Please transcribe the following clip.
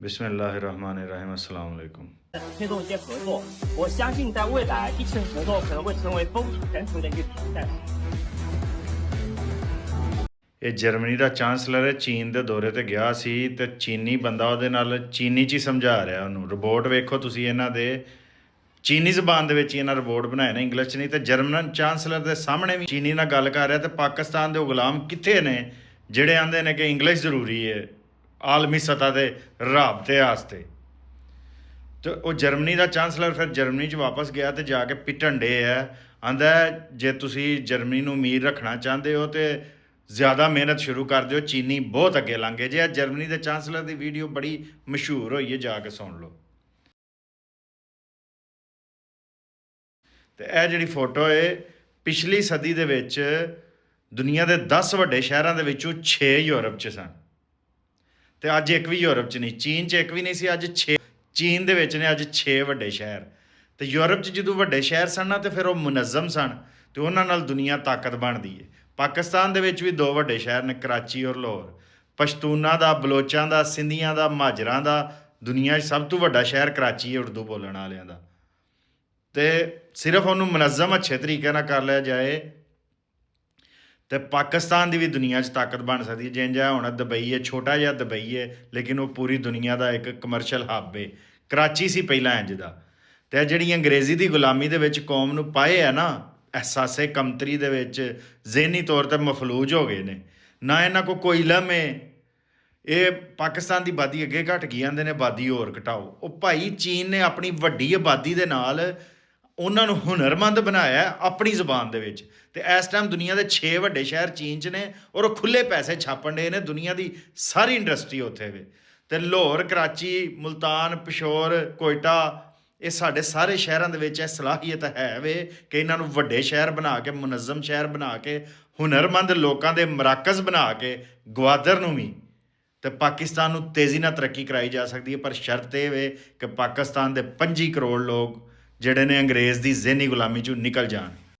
बिस्मिल्लाहिर्रहमानिर्रहीम अस्सलाम वालेकुम। 推动一些合作，我相信在未来，疫情合作可能会成为风雨悬途的一个挑战。 ਇਹ ਜਰਮਨੀ ਦਾ ਚਾਂਸਲਰ ਹੈ, ਚੀਨ ਦੇ ਦੌਰੇ ਤੇ ਗਿਆ ਸੀ ਤੇ ਚੀਨੀ ਬੰਦਾ ਉਹਦੇ ਨਾਲ ਚੀਨੀ 'ਚ ਹੀ ਸਮਝਾ ਰਿਹਾ ਉਹਨੂੰ। ਰਿਬੋਰਟ ਵੇਖੋ ਤੁਸੀਂ ਇਹਨਾਂ ਦੇ, ਚੀਨੀ ਜ਼ਬਾਨ ਦੇ ਵਿੱਚ ਹੀ ਇਹਨਾਂ ਰਿਬੋਰਟ ਬਣਾਏ ਨੇ, ਇੰਗਲਿਸ਼ 'ਚ ਨਹੀਂ। ਤੇ ਜਰਮਨ ਚਾਂਸਲਰ ਦੇ ਸਾਹਮਣੇ ਵੀ ਚੀਨੀ ਨਾਲ ਗੱਲ ਕਰ ਰਿਹਾ। ਤੇ ਪਾਕਿਸਤਾਨ ਦੇ ਉਹ ਗੁਲਾਮ ਕਿੱਥੇ ਨੇ ਜਿਹੜੇ ਆਂਦੇ ਨੇ ਕਿ ਇੰਗਲਿਸ਼ ਜ਼ਰੂਰੀ ਹੈ ਆਲਮੀ ਸਤ੍ਹਾ ਤੇ ਰਾਬਤੇ ਵਾਸਤੇ। ਤੇ ਉਹ ਜਰਮਨੀ ਦਾ ਚਾਂਸਲਰ ਫਿਰ ਜਰਮਨੀ 'ਚ ਵਾਪਸ ਗਿਆ ਤੇ ਜਾ ਕੇ ਪਿੱਟਣ ਡੇ ਹੈ। ਆਂਦਾ ਜੇ ਤੁਸੀਂ ਜਰਮਨੀ ਨੂੰ ਅਮੀਰ ਰੱਖਣਾ ਚਾਹੁੰਦੇ ਹੋ ਤੇ ਜ਼ਿਆਦਾ ਮਿਹਨਤ ਸ਼ੁਰੂ ਕਰ ਦਿਓ, ਚੀਨੀ ਬਹੁਤ ਅੱਗੇ ਲੰਘ ਗਏ ਜੇ। ਜਰਮਨੀ ਦੇ ਚਾਂਸਲਰ ਦੀ ਵੀਡੀਓ ਬੜੀ ਮਸ਼ਹੂਰ ਹੋਈ ਹੈ, ਜਾ ਕੇ ਸੁਣ ਲਓ। ਤੇ ਇਹ ਜਿਹੜੀ ਫੋਟੋ ਹੈ ਪਿਛਲੀ ਸਦੀ ਦੇ ਵਿੱਚ ਦੁਨੀਆ ਦੇ 10 ਵੱਡੇ ਸ਼ਹਿਰਾਂ ਦੇ ਵਿੱਚੋਂ 6 ਯੂਰਪ 'ਚ ਸਨ। ਤੇ ਅੱਜ ਇੱਕ ਵੀ ਯੂਰਪ 'ਚ ਨਹੀਂ, ਚੀਨ 'ਚ ਇੱਕ ਵੀ ਨਹੀਂ ਸੀ, ਅੱਜ 6। ਚੀਨ ਦੇ ਵਿੱਚ ਨੇ ਅੱਜ 6 ਵੱਡੇ ਸ਼ਹਿਰ। ਤੇ ਯੂਰਪ 'ਚ ਜਦੋਂ ਵੱਡੇ ਸ਼ਹਿਰ ਸਨ ਨਾ ਤੇ ਫਿਰ ਉਹ ਮੁਨਜ਼ਮ ਸਨ ਤੇ ਉਹਨਾਂ ਨਾਲ ਦੁਨੀਆ ਤਾਕਤ ਬਣਦੀ ਹੈ। ਪਾਕਿਸਤਾਨ ਦੇ ਵਿੱਚ ਵੀ 2 ਵੱਡੇ ਸ਼ਹਿਰ ਨੇ, ਕਰਾਚੀ ਔਰ ਲਾਹੌਰ। ਪਸ਼ਤੂਨਾਂ ਦਾ, ਬਲੋਚਾਂ ਦਾ, ਸਿੰਧੀਆਂ ਦਾ, ਮਾਜਰਾਂ ਦਾ ਦੁਨੀਆ 'ਚ ਸਭ ਤੋਂ ਵੱਡਾ ਸ਼ਹਿਰ ਕਰਾਚੀ ਹੈ ਉਰਦੂ ਬੋਲਣ ਵਾਲਿਆਂ ਦਾ। ਤੇ ਸਿਰਫ ਉਹਨੂੰ ਮੁਨਜ਼ਮ ਅੱਛੇ ਤਰੀਕੇ ਨਾਲ ਕਰ ਲਿਆ ਜਾਏ ਤੇ ਪਾਕਿਸਤਾਨ ਦੀ ਵੀ ਦੁਨੀਆ 'ਚ ਤਾਕਤ ਬਣ ਸਕਦੀ ਹੈ। ਜਿੰਝ ਹੁਣ ਦੁਬਈ ਹੈ, ਛੋਟਾ ਜਿਹਾ ਦੁਬਈ ਹੈ ਲੇਕਿਨ ਉਹ ਪੂਰੀ ਦੁਨੀਆ ਦਾ ਇੱਕ ਕਮਰਸ਼ੀਅਲ ਹੱਬ ਹੈ। ਕਰਾਚੀ ਸੀ ਪਹਿਲਾਂ ਇੰਝ ਦਾ। ਤੇ ਜਿਹੜੀ ਅੰਗਰੇਜ਼ੀ ਦੀ ਗੁਲਾਮੀ ਦੇ ਵਿੱਚ ਕੌਮ ਨੂੰ ਪਾਏ ਆ ਨਾ, ਅਹਿਸਾਸੇ ਕਮਤਰੀ ਦੇ ਵਿੱਚ ਜ਼ਹਿਨੀ ਤੌਰ 'ਤੇ ਮਫਲੂਜ ਹੋ ਗਏ ਨੇ। ਨਾ ਇਹਨਾਂ ਕੋਲ ਕੋਈ ਇਲਮ ਹੈ। ਇਹ ਪਾਕਿਸਤਾਨ ਦੀ ਆਬਾਦੀ ਅੱਗੇ ਘਟ ਗਈ, ਜਾਂਦੇ ਨੇ ਆਬਾਦੀ ਹੋਰ ਘਟਾਓ। ਉਹ ਭਾਈ ਚੀਨ ਨੇ ਆਪਣੀ ਵੱਡੀ ਆਬਾਦੀ ਦੇ ਨਾਲ ਉਹਨਾਂ ਨੂੰ ਹੁਨਰਮੰਦ ਬਣਾਇਆ ਆਪਣੀ ਜ਼ੁਬਾਨ ਦੇ ਵਿੱਚ। ਤੇ ਇਸ ਟਾਈਮ ਦੁਨੀਆ ਦੇ 6 ਵੱਡੇ ਸ਼ਹਿਰ ਚੀਨ 'ਚ ਨੇ ਔਰ ਉਹ ਖੁੱਲ੍ਹੇ ਪੈਸੇ ਛਾਪਣ ਡੇ ਨੇ। ਦੁਨੀਆ ਦੀ ਸਾਰੀ ਇੰਡਸਟਰੀ ਉੱਥੇ ਵੇ। ਤੇ ਲਾਹੌਰ, ਕਰਾਚੀ, ਮੁਲਤਾਨ, ਪਿਸ਼ੌਰ, ਕੋਇਟਾ, ਇਹ ਸਾਡੇ ਸਾਰੇ ਸ਼ਹਿਰਾਂ ਦੇ ਵਿੱਚ ਇਹ ਸਲਾਹੀਅਤ ਹੈ ਵੇ ਕਿ ਇਹਨਾਂ ਨੂੰ ਵੱਡੇ ਸ਼ਹਿਰ ਬਣਾ ਕੇ, ਮੁਨਜ਼ਮ ਸ਼ਹਿਰ ਬਣਾ ਕੇ, ਹੁਨਰਮੰਦ ਲੋਕਾਂ ਦੇ ਮਰਾਕਜ਼ ਬਣਾ ਕੇ ਗਵਾਦਰ ਨੂੰ ਵੀ ਤੇ ਪਾਕਿਸਤਾਨ ਨੂੰ ਤੇਜ਼ੀ ਨਾਲ ਤਰੱਕੀ ਕਰਾਈ ਜਾ ਸਕਦੀ ਹੈ। ਪਰ ਸ਼ਰਤ ਇਹ ਵੇ ਕਿ ਪਾਕਿਸਤਾਨ ਦੇ 25 ਕਰੋੜ ਲੋਕ ਜਿਹੜੇ ਨੇ ਅੰਗਰੇਜ਼ ਦੀ ਜ਼ਹਿਨੀ ਗੁਲਾਮੀ 'ਚੋਂ ਨਿਕਲ ਜਾਣ।